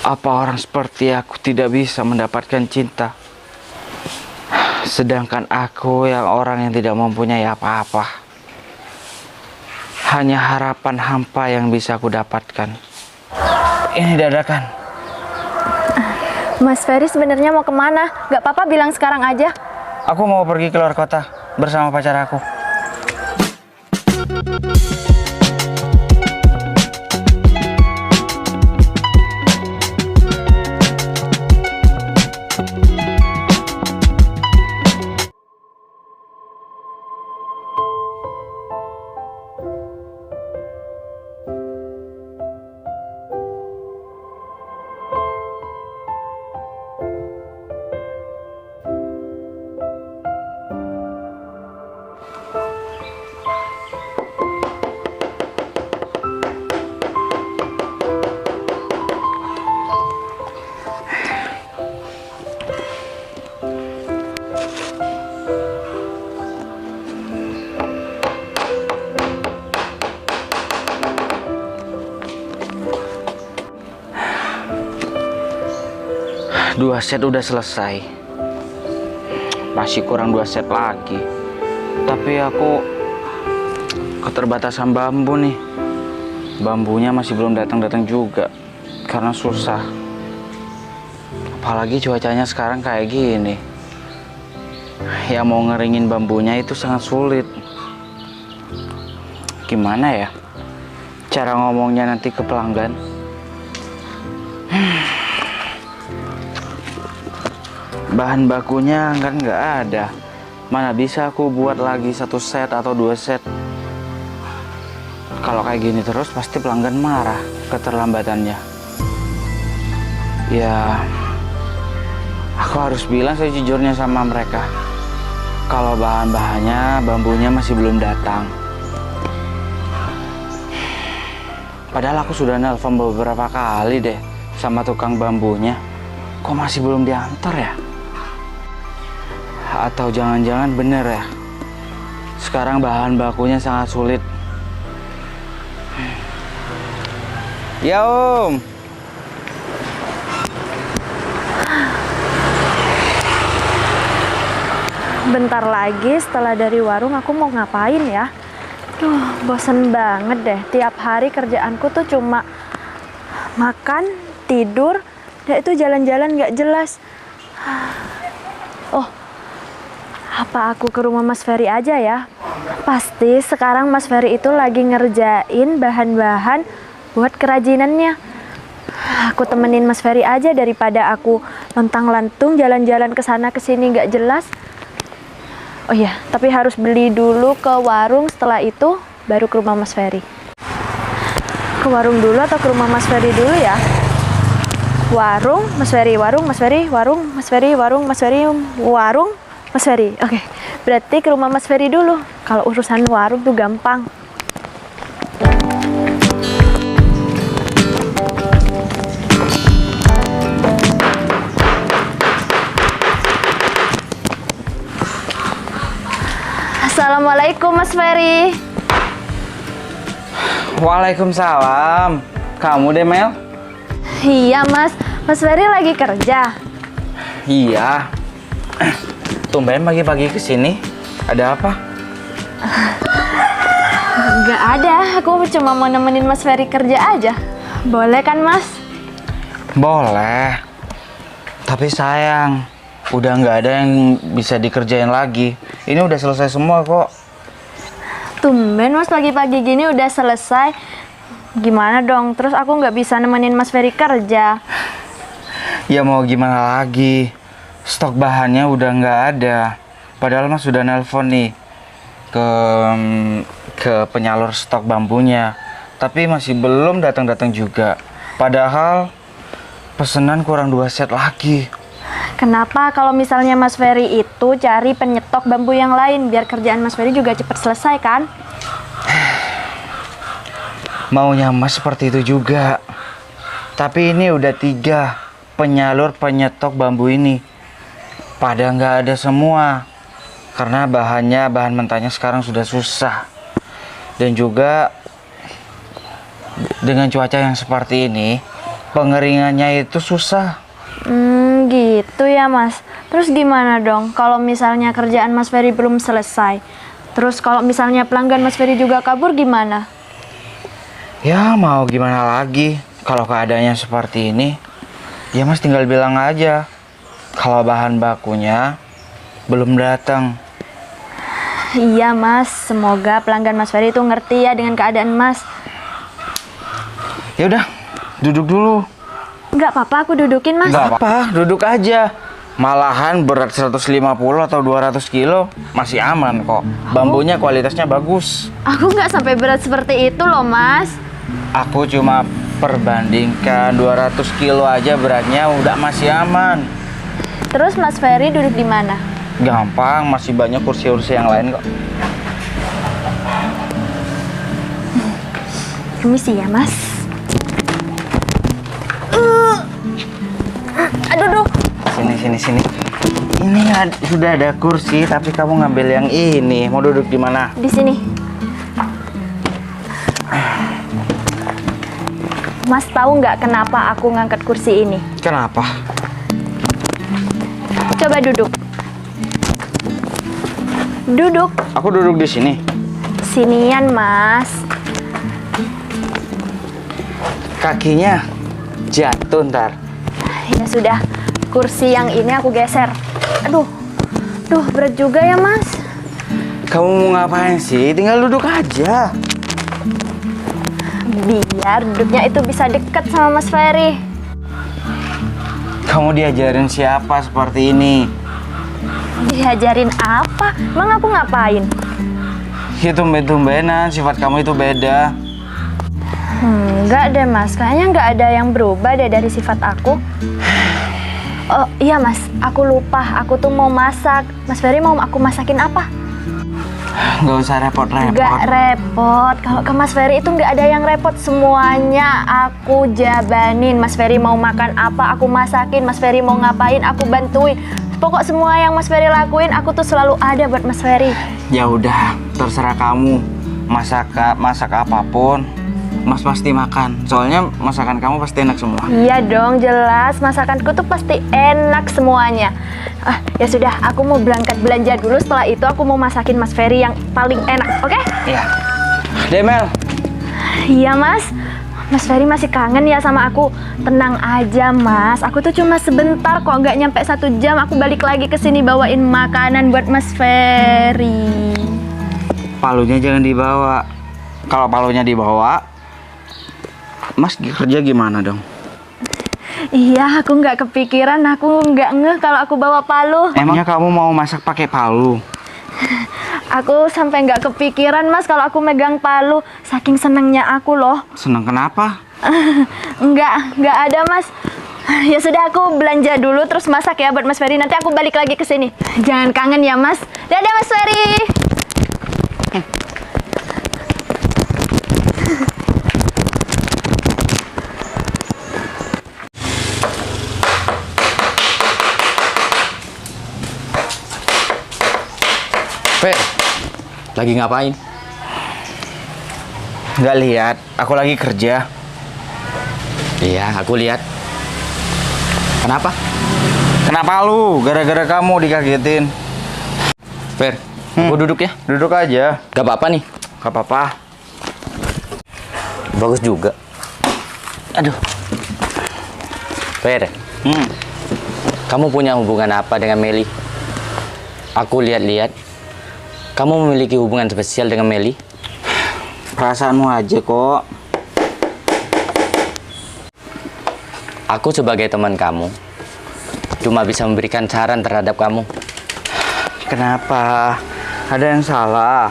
Apa orang seperti aku tidak bisa mendapatkan cinta? Sedangkan aku yang orang yang tidak mempunyai apa-apa. Hanya harapan hampa yang bisa aku dapatkan. Ini dadakan. Mas Ferry sebenarnya mau kemana? Gak apa-apa bilang sekarang aja. Aku mau pergi keluar kota bersama pacar aku. Dua set udah selesai. Masih kurang 2 set lagi. Tapi aku keterbatasan bambu nih. Bambunya masih belum datang-datang juga. Karena susah. Apalagi cuacanya sekarang kayak gini. Ya mau ngeringin bambunya itu sangat sulit. Gimana ya cara ngomongnya nanti ke pelanggan? Bahan bakunya kan nggak ada. Mana bisa aku buat lagi 1 set atau 2 set. Kalau kayak gini terus pasti pelanggan marah keterlambatannya. Ya, aku harus bilang sejujurnya sama mereka. Kalau bahan-bahannya, bambunya masih belum datang. Padahal aku sudah nelpon beberapa kali deh sama tukang bambunya. Kok masih belum diantar ya? Atau jangan-jangan bener ya, sekarang bahan bakunya sangat sulit. Ya Om. Bentar lagi setelah dari warung aku mau ngapain ya? Bosen banget deh. Tiap hari kerjaanku tuh cuma makan, tidur, dan itu jalan-jalan gak jelas. Oh, apa aku ke rumah Mas Ferry aja ya? Pasti sekarang Mas Ferry itu lagi ngerjain bahan-bahan buat kerajinannya. Aku temenin Mas Ferry aja daripada aku lontang-lantung jalan-jalan ke sana ke sini nggak jelas. Oh iya, tapi harus beli dulu ke warung, setelah itu baru ke rumah Mas Ferry. Ke warung dulu atau ke rumah Mas Ferry dulu ya? Warung, Mas Ferry, warung, Mas Ferry, warung, Mas Ferry, warung, Mas Ferry, warung, Mas Ferry. Oke, berarti ke rumah Mas Ferry dulu. Kalau urusan warung tuh gampang. Assalamualaikum Mas Ferry. Waalaikumsalam. Kamu deh Mel? Iya Mas, Mas Ferry lagi kerja. Iya. Tumben pagi-pagi kesini. Ada apa? Nggak ada, aku cuma mau nemenin Mas Ferry kerja aja. Boleh kan Mas? Boleh. Tapi sayang, udah nggak ada yang bisa dikerjain lagi. Ini udah selesai semua kok. Tumben Mas pagi-pagi gini udah selesai. Gimana dong? Terus aku nggak bisa nemenin Mas Ferry kerja. Ya mau gimana lagi? Stok bahannya udah nggak ada. Padahal Mas sudah nelpon nih ke penyalur stok bambunya. Tapi masih belum datang-datang juga. Padahal pesanan kurang 2 set lagi. Kenapa kalau misalnya Mas Ferry itu cari penyetok bambu yang lain biar kerjaan Mas Ferry juga cepat selesai kan? Maunya Mas seperti itu juga. Tapi ini udah 3 penyalur penyetok bambu ini. Pada nggak ada semua. Karena bahan mentahnya sekarang sudah susah. Dan juga dengan cuaca yang seperti ini, Pengeringannya itu susah. Gitu ya Mas. Terus gimana dong kalau misalnya kerjaan Mas Ferry belum selesai? Terus kalau misalnya pelanggan Mas Ferry juga kabur gimana? Ya mau gimana lagi, kalau keadaannya seperti ini, ya Mas tinggal bilang aja kalau bahan bakunya belum datang. Iya Mas, semoga pelanggan Mas Ferry itu ngerti ya dengan keadaan Mas. Ya udah, duduk dulu. Nggak apa-apa aku dudukin Mas. Nggak apa, duduk aja. Malahan berat 150 atau 200 kilo masih aman kok. Bambunya kualitasnya bagus. Aku nggak sampai berat seperti itu loh Mas. Aku cuma perbandingkan 200 kilo aja beratnya udah masih aman. Terus Mas Ferry duduk di mana? Gampang, masih banyak kursi-kursi yang lain kok. Permisi ya Mas. Aduh. Sini. Ini sudah ada kursi, tapi kamu ngambil yang ini. Mau duduk di mana? Di sini. Mas tahu nggak kenapa aku ngangkat kursi ini? Kenapa? Coba duduk. Duduk. Aku duduk di sini. Sinian, Mas. Kakinya jatuh ntar. Ya sudah, kursi yang ini aku geser. Aduh, berat juga ya, Mas. Kamu mau ngapain sih? Tinggal duduk aja. Biar duduknya itu bisa deket sama Mas Ferry. Kamu diajarin siapa seperti ini? Diajarin apa? Emang aku ngapain? Ya tumben-tumbenan, sifat kamu itu beda. Enggak deh Mas, kayaknya nggak ada yang berubah deh dari sifat aku. Oh iya Mas, aku lupa, aku tuh mau masak. Mas Ferry mau aku masakin apa? Nggak usah repot-repot. Nggak repot, kalau ke Mas Ferry itu nggak ada yang repot. Semuanya aku jabanin. Mas Ferry mau makan apa, aku masakin. Mas Ferry mau ngapain, aku bantuin. Pokok semua yang Mas Ferry lakuin, aku tuh selalu ada buat Mas Ferry. Ya udah, terserah kamu. Masak apapun, Mas pasti makan. Soalnya masakan kamu pasti enak semua. Iya dong, jelas. Masakanku tuh pasti enak semuanya. Ya sudah, aku mau berangkat belanja dulu. Setelah itu aku mau masakin Mas Ferry yang paling enak, oke? Iya. Demel. Iya Mas. Mas Ferry masih kangen ya sama aku. Tenang aja Mas, aku tuh cuma sebentar kok, nggak nyampe 1 jam. Aku balik lagi ke sini bawain makanan buat Mas Ferry. Palunya jangan dibawa. Kalau palunya dibawa, Mas kerja gimana dong? Iya, aku nggak kepikiran, aku nggak ngeh kalau aku bawa palu. Emangnya kamu mau masak pakai palu? Aku sampai nggak kepikiran Mas kalau aku megang palu. Saking senengnya aku loh. Seneng kenapa? Nggak ada Mas. Ya sudah, aku belanja dulu terus masak ya buat Mas Ferry. Nanti aku balik lagi ke sini. Jangan kangen ya Mas. Dadah Mas Ferry. Fer, lagi ngapain? Nggak lihat, aku lagi kerja. Iya, aku lihat. Kenapa? Kenapa lu? Gara-gara kamu dikagetin. Fer, aku duduk ya. Duduk aja. Gak apa-apa nih. Gak apa-apa. Bagus juga. Aduh. Fer, kamu punya hubungan apa dengan Meli? Aku lihat-lihat, kamu memiliki hubungan spesial dengan Meli. Perasaanmu aja kok. Aku sebagai teman kamu, cuma bisa memberikan saran terhadap kamu. Kenapa? Ada yang salah?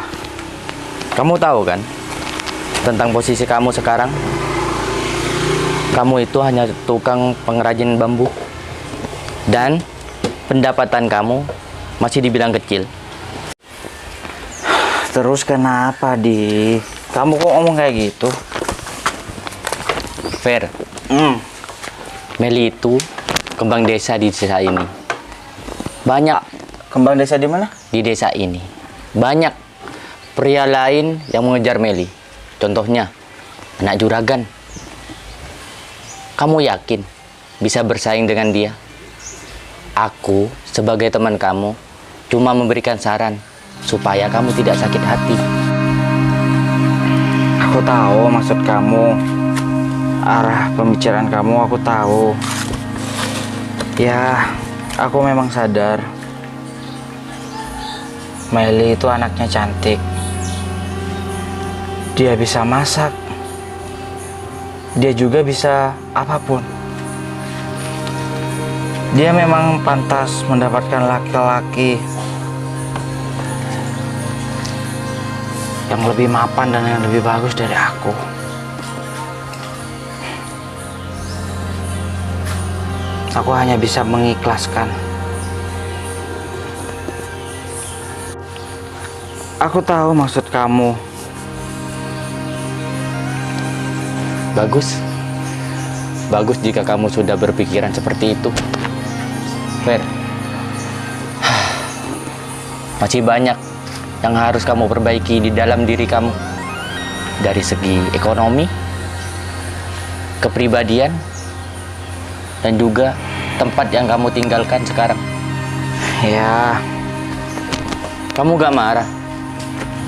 Kamu tahu kan, tentang posisi kamu sekarang? Kamu itu hanya tukang pengrajin bambu. Dan pendapatan kamu masih dibilang kecil. Terus kenapa, Di? Kamu kok ngomong kayak gitu? Fer, Meli itu kembang desa di desa ini. Banyak Kembang desa di mana? di desa ini. Banyak pria lain yang mengejar Meli. Contohnya, anak juragan. Kamu yakin bisa bersaing dengan dia? Aku sebagai teman kamu cuma memberikan saran supaya kamu tidak sakit hati. Aku tahu maksud kamu, arah pembicaraan kamu aku tahu. Ya, aku memang sadar Meli itu anaknya cantik. Dia bisa masak. Dia juga bisa apapun. Dia memang pantas mendapatkan laki-laki yang lebih mapan dan yang lebih bagus dari aku. Aku hanya bisa mengikhlaskan. Aku tahu maksud kamu. Bagus. Bagus jika kamu sudah berpikiran seperti itu. Fer, masih banyak yang harus kamu perbaiki di dalam diri kamu. Dari segi ekonomi, kepribadian, dan juga tempat yang kamu tinggalkan sekarang. Ya, Kamu gak marah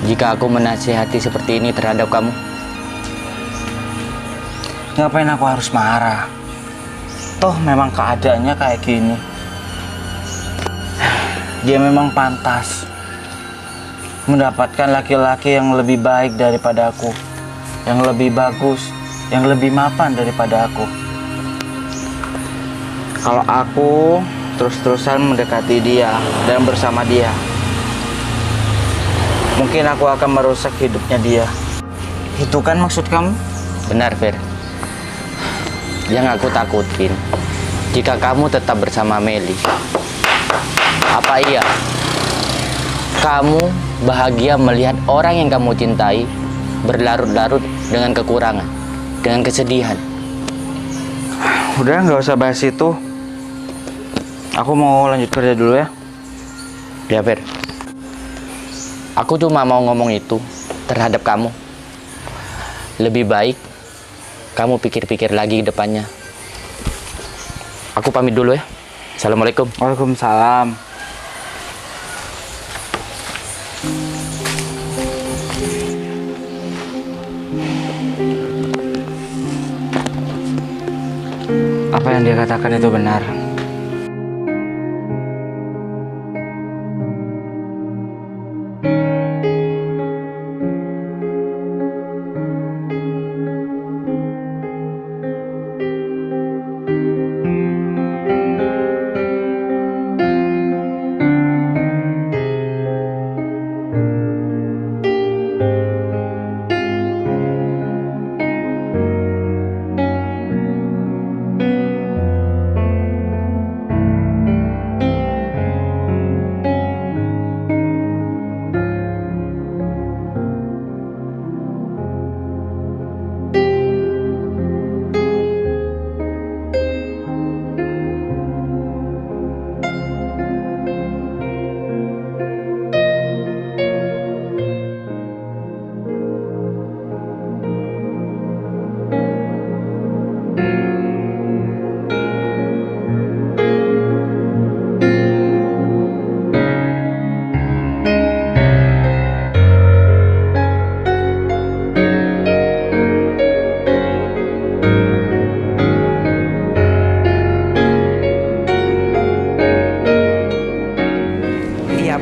jika aku menasihati seperti ini terhadap kamu? ngapain aku harus marah? Toh memang keadaannya kayak gini. Dia memang pantas mendapatkan laki-laki yang lebih baik daripada aku, yang lebih bagus, yang lebih mapan daripada aku. Kalau aku terus-terusan mendekati dia dan bersama dia, mungkin aku akan merusak hidupnya dia. Itu kan maksud kamu? Benar, Fer. Yang aku takutin, jika kamu tetap bersama Meli, apa iya kamu bahagia melihat orang yang kamu cintai berlarut-larut dengan kekurangan, dengan kesedihan? Udah, nggak usah bahas itu. Aku mau lanjut kerja dulu ya. Ya, Fer. Aku cuma mau ngomong itu terhadap kamu. Lebih baik kamu pikir-pikir lagi ke depannya. Aku pamit dulu ya. Assalamualaikum. Waalaikumsalam. Apa yang dia katakan itu benar.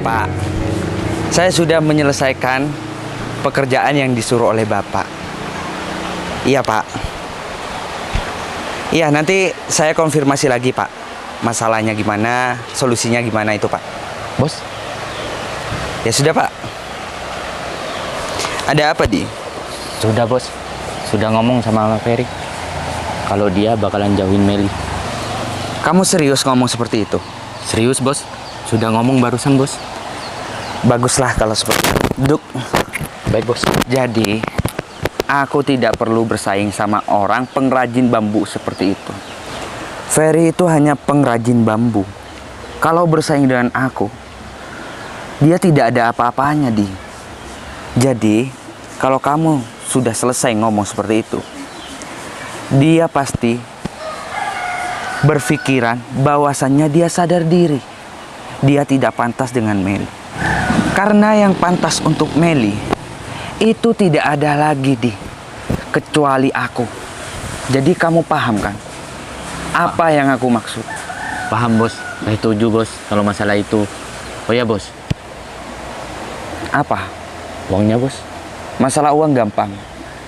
Pak, saya sudah menyelesaikan pekerjaan yang disuruh oleh Bapak. Iya, Pak. Iya, nanti saya konfirmasi lagi, Pak. Masalahnya gimana, solusinya gimana itu, Pak. Bos, Ya sudah, Pak. Ada apa, Di? sudah bos. Sudah ngomong sama Ferry kalau dia bakalan jauhin Meli. Kamu serius ngomong seperti itu? Serius, bos. Sudah ngomong barusan, bos. Baguslah kalau seperti itu. Duduk. Baik, bos. Jadi, aku tidak perlu bersaing sama orang pengrajin bambu seperti itu. Ferry itu hanya pengrajin bambu. Kalau bersaing dengan aku, dia tidak ada apa-apanya, Di. Jadi, kalau kamu sudah selesai ngomong seperti itu, dia pasti berpikiran bahwasannya dia sadar diri. Dia tidak pantas dengan Meli. Karena yang pantas untuk Meli itu tidak ada lagi kecuali aku. Jadi kamu paham kan apa yang aku maksud? Paham bos, saya setuju bos kalau masalah itu. Oh ya bos, Apa? uangnya bos. Masalah uang gampang.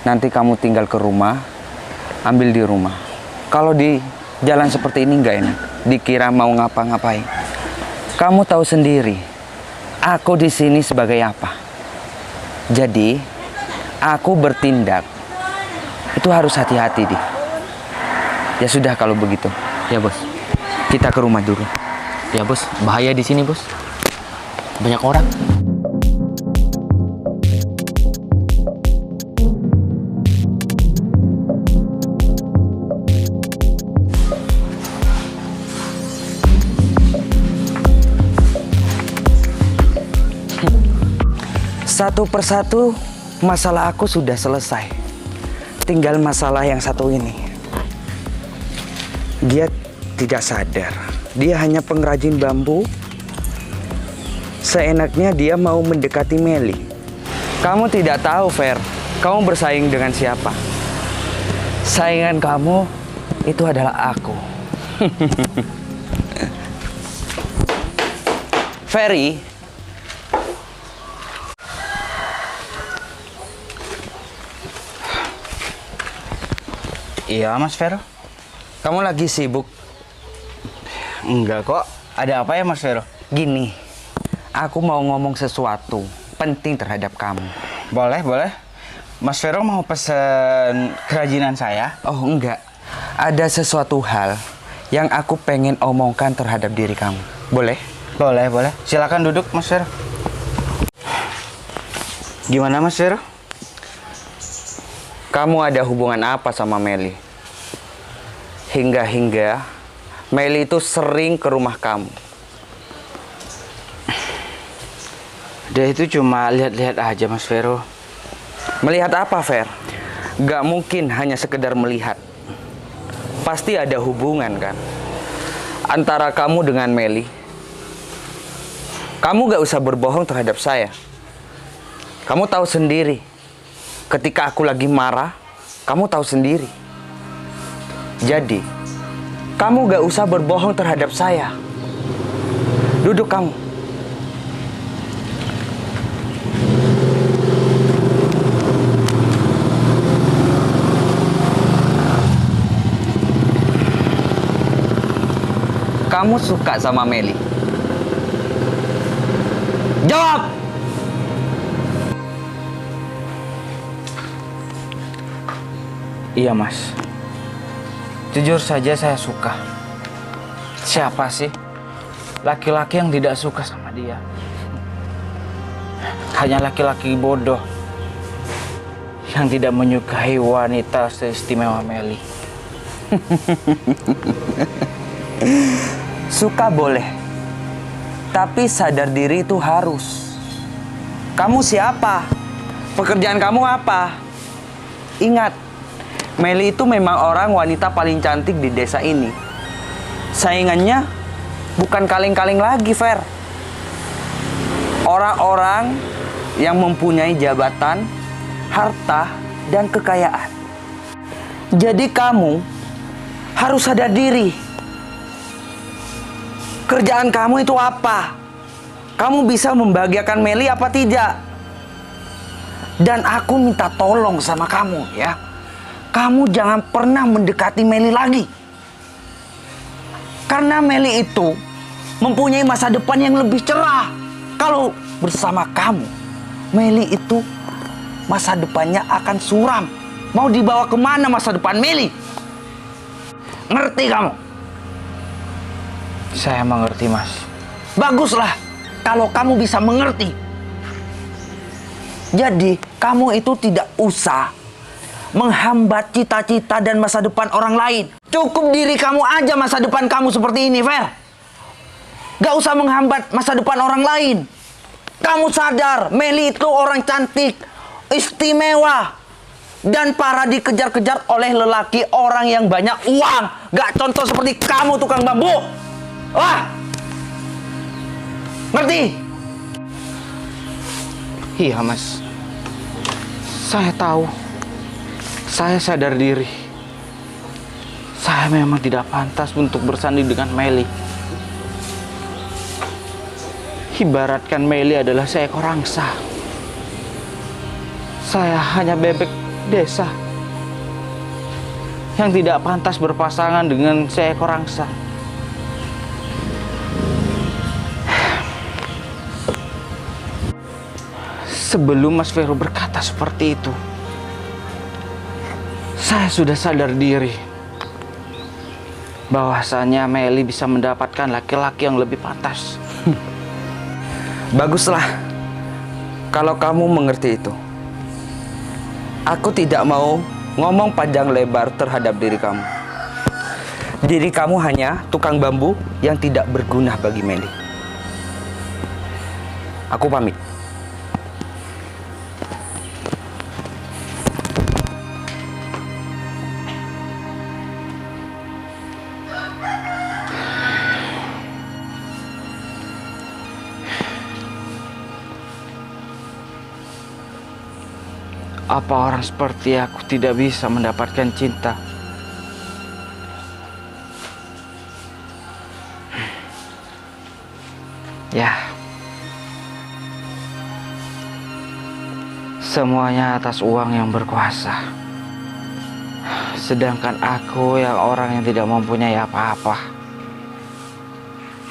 Nanti kamu tinggal ke rumah, ambil di rumah. Kalau di jalan seperti ini nggak enak. Dikira mau ngapa-ngapain. Kamu tahu sendiri, aku di sini sebagai apa. Jadi, aku bertindak itu harus hati-hati Ya sudah kalau begitu, Ya bos. kita ke rumah dulu. Ya bos, bahaya di sini bos. Banyak orang. Satu persatu masalah aku sudah selesai. Tinggal masalah yang satu ini. Dia tidak sadar. Dia hanya pengrajin bambu. Seenaknya dia mau mendekati Meli. Kamu tidak tahu, Fer. Kamu bersaing dengan siapa? Saingan kamu itu adalah aku. Ferry, Iya Mas Vero. kamu lagi sibuk? Enggak kok. Ada apa ya Mas Vero? Gini, aku mau ngomong sesuatu penting terhadap kamu. Boleh, boleh. Mas Vero mau pesen kerajinan saya? Oh enggak, ada sesuatu hal yang aku pengen omongkan terhadap diri kamu. Boleh? Boleh, boleh. Silakan duduk Mas Vero. Gimana Mas Vero? Kamu ada hubungan apa sama Meli? Hingga Meli itu sering ke rumah kamu. Dia itu cuma lihat-lihat aja Mas Vero. Melihat apa, Fer? Gak mungkin hanya sekedar melihat. Pasti ada hubungan kan? Antara kamu dengan Meli. Kamu gak usah berbohong terhadap saya. Kamu tahu sendiri. Ketika aku lagi marah, kamu tahu sendiri. Jadi, kamu gak usah berbohong terhadap saya. Duduk kamu. Kamu suka sama Meli? Jawab! Iya Mas. Jujur saja saya suka. Siapa sih laki-laki yang tidak suka sama dia? Hanya laki-laki bodoh yang tidak menyukai wanita seistimewa Meli. Suka boleh, tapi sadar diri itu harus. Kamu siapa? Pekerjaan kamu apa? Ingat, Meli itu memang orang wanita paling cantik di desa ini. Saingannya bukan kaleng-kaleng lagi, Fer. Orang-orang yang mempunyai jabatan, harta, dan kekayaan. Jadi kamu harus sadar diri. Kerjaan kamu itu apa? Kamu bisa membahagiakan Meli apa tidak? Dan aku minta tolong sama kamu ya. Kamu jangan pernah mendekati Meli lagi. Karena Meli itu mempunyai masa depan yang lebih cerah. Kalau bersama kamu, Meli itu masa depannya akan suram. Mau dibawa kemana masa depan Meli? Ngerti kamu? Saya mengerti Mas. Baguslah kalau kamu bisa mengerti. Jadi kamu itu tidak usah menghambat cita-cita dan masa depan orang lain. Cukup diri kamu aja masa depan kamu seperti ini, Fer. Gak usah menghambat masa depan orang lain. Kamu sadar, Meli itu orang cantik, istimewa. dan para dikejar-kejar oleh lelaki orang yang banyak uang. Gak contoh seperti kamu tukang bambu. Wah, ngerti? Iya mas, saya tahu, saya sadar diri. Saya memang tidak pantas untuk bersanding dengan Meli. Ibaratkan Meli adalah seekor angsa. Saya hanya bebek desa yang tidak pantas berpasangan dengan seekor angsa. Sebelum Mas Vero berkata seperti itu, saya sudah sadar diri bahwasanya Meli bisa mendapatkan laki-laki yang lebih pantas. Baguslah kalau kamu mengerti itu. Aku tidak mau ngomong panjang lebar terhadap diri kamu. Diri kamu hanya tukang bambu yang tidak berguna bagi Meli. Aku pamit. Apa orang seperti aku tidak bisa mendapatkan cinta? Ya, semuanya atas uang yang berkuasa. Sedangkan aku yang orang yang tidak mempunyai apa-apa.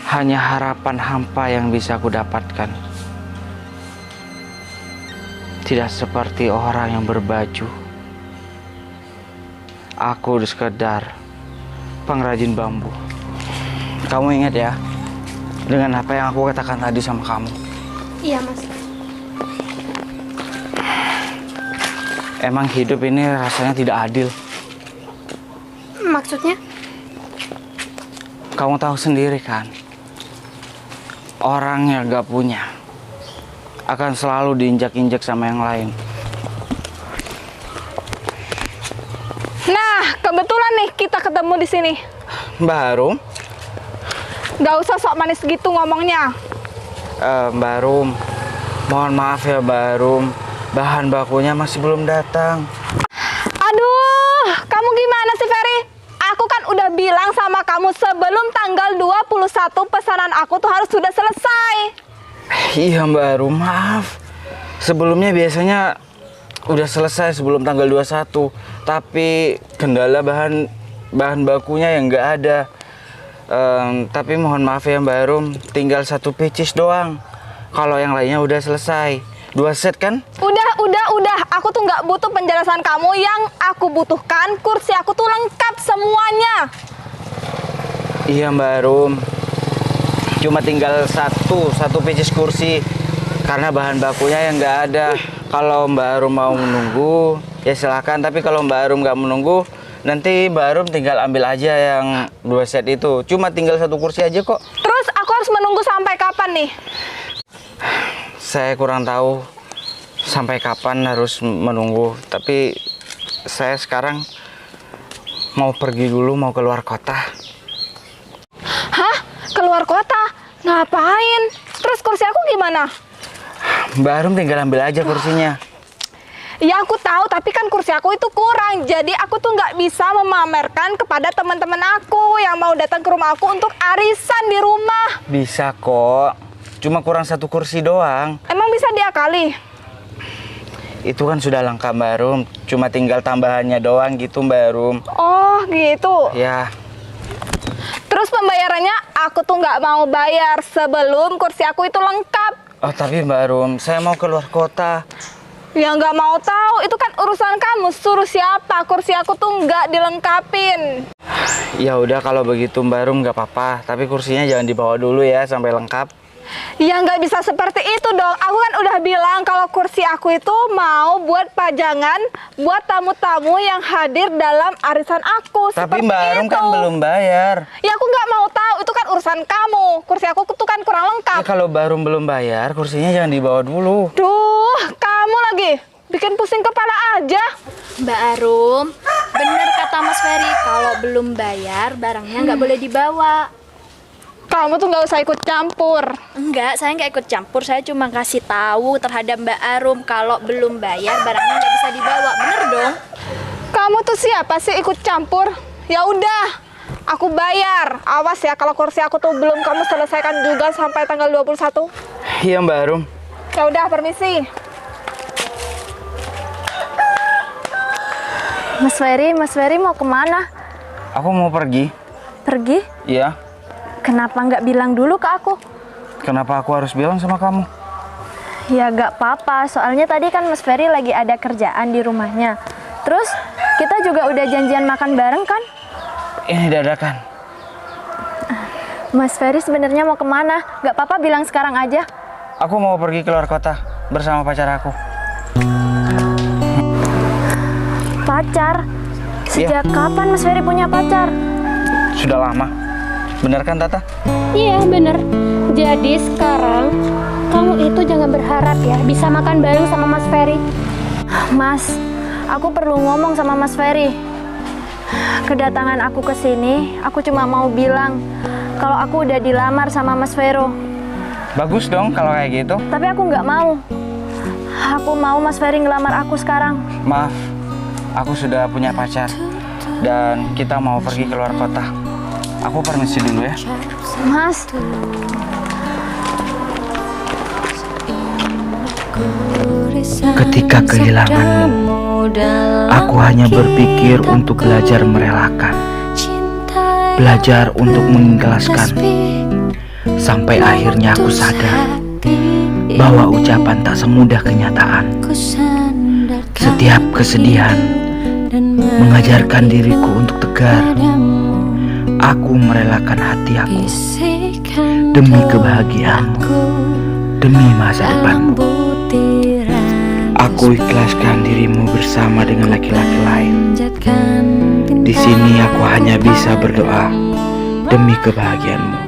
Hanya harapan hampa yang bisa aku dapatkan. Tidak seperti orang yang berbaju. Aku sekedar pengrajin bambu. Kamu ingat ya dengan apa yang aku katakan tadi sama kamu? Iya mas. Emang hidup ini rasanya tidak adil. Maksudnya? Kamu tahu sendiri kan, orang yang gak punya akan selalu diinjak-injak sama yang lain. Nah, kebetulan nih kita ketemu di sini. Mbak Harum, Gak usah sok manis gitu ngomongnya. Mbak Harum, mohon maaf ya Mbak Harum, bahan bakunya masih belum datang. Aduh, kamu gimana sih Ferry? Aku kan udah bilang sama kamu sebelum tanggal 21 pesanan aku tuh harus sudah selesai. Iya Mbak Harum, maaf. Sebelumnya biasanya udah selesai sebelum tanggal 21, tapi kendala bahan bakunya yang nggak ada. Tapi mohon maaf ya Mbak Harum, tinggal 1 pieces doang. Kalau yang lainnya udah selesai. 2 set kan? Udah. Aku tuh nggak butuh penjelasan kamu. Yang aku butuhkan kursi aku tuh lengkap semuanya. Iya Mbak Harum, cuma tinggal satu pieces kursi karena bahan bakunya yang nggak ada. Kalau Mbak Harum mau menunggu ya silakan, tapi kalau Mbak Harum nggak menunggu, nanti Mbak Harum tinggal ambil aja yang 2 set itu. Cuma tinggal 1 kursi aja kok. Terus aku harus menunggu sampai kapan nih? Saya kurang tahu sampai kapan harus menunggu, tapi saya sekarang mau pergi dulu, mau keluar kota. Hah? Keluar kota? Ngapain? Terus kursi aku gimana? Mbak Harum tinggal ambil aja kursinya. Ya aku tahu, tapi kan kursi aku itu kurang. Jadi aku tuh nggak bisa memamerkan kepada teman-teman aku yang mau datang ke rumah aku untuk arisan di rumah. Bisa kok, cuma kurang 1 kursi doang. Emang bisa diakali? Itu kan sudah lengkap Mbak Harum, cuma tinggal tambahannya doang gitu Mbak Harum. Oh gitu. Ya, Terus pembayarannya aku tuh nggak mau bayar sebelum kursi aku itu lengkap. oh tapi Mbak Harum, saya mau keluar kota. Ya nggak mau tahu, itu kan urusan kamu. Suruh siapa? Kursi aku tuh nggak dilengkapin. Ya udah kalau begitu Mbak Harum nggak apa-apa, tapi kursinya jangan dibawa dulu ya sampai lengkap. Ya nggak bisa seperti itu dong. Aku kan udah bilang kalau kursi aku itu mau buat pajangan buat tamu-tamu yang hadir dalam arisan aku. Tapi Seperti Mbak Harum itu. kan belum bayar. Ya aku nggak mau tahu, itu kan urusan kamu. Kursi aku tuh kan kurang lengkap. Ya kalau Mbak Harum belum bayar, kursinya jangan dibawa dulu. Duh, kamu lagi. bikin pusing kepala aja. Mbak Arum, bener kata Mas Ferry, kalau belum bayar barangnya nggak boleh dibawa. Kamu tuh nggak usah ikut campur. Enggak, saya nggak ikut campur, saya cuma kasih tahu terhadap Mbak Arum kalau belum bayar barangnya nggak bisa dibawa. Bener dong? Kamu tuh siapa sih ikut campur? Ya udah, aku bayar. Awas ya kalau kursi aku tuh belum kamu selesaikan juga sampai tanggal 21. Iya Mbak Arum. Ya udah, permisi. Mas Ferry mau kemana? Aku mau pergi. Pergi? Iya. Kenapa nggak bilang dulu ke aku? Kenapa aku harus bilang sama kamu? Ya nggak apa-apa, soalnya tadi kan Mas Ferry lagi ada kerjaan di rumahnya. Terus kita juga udah janjian makan bareng kan? Ini dadakan. Mas Ferry sebenarnya mau kemana? Nggak apa-apa bilang sekarang aja. Aku mau pergi keluar kota bersama pacar aku. Pacar? Sejak kapan Mas Ferry punya pacar? Sudah lama. Benar kan Tata? Iya bener. Jadi sekarang kamu itu jangan berharap ya bisa makan bareng sama Mas Ferry. Mas, aku perlu ngomong sama Mas Ferry. Kedatangan aku ke sini, aku cuma mau bilang kalau aku udah dilamar sama Mas Vero. Bagus dong kalau kayak gitu. Tapi aku nggak mau. Aku mau Mas Ferry ngelamar aku sekarang. Maaf, aku sudah punya pacar dan kita mau pergi keluar kota. Aku permisi dulu ya. Mas, Ketika kehilanganmu, aku hanya berpikir untuk belajar merelakan, belajar untuk mengikhlaskan. Sampai akhirnya aku sadar bahwa ucapan tak semudah kenyataan. Setiap kesedihan mengajarkan diriku untuk tegar. Aku merelakan hati aku demi kebahagiaanmu, demi masa depanmu. Aku ikhlaskan dirimu bersama dengan laki-laki lain. Di sini aku hanya bisa berdoa demi kebahagiaanmu.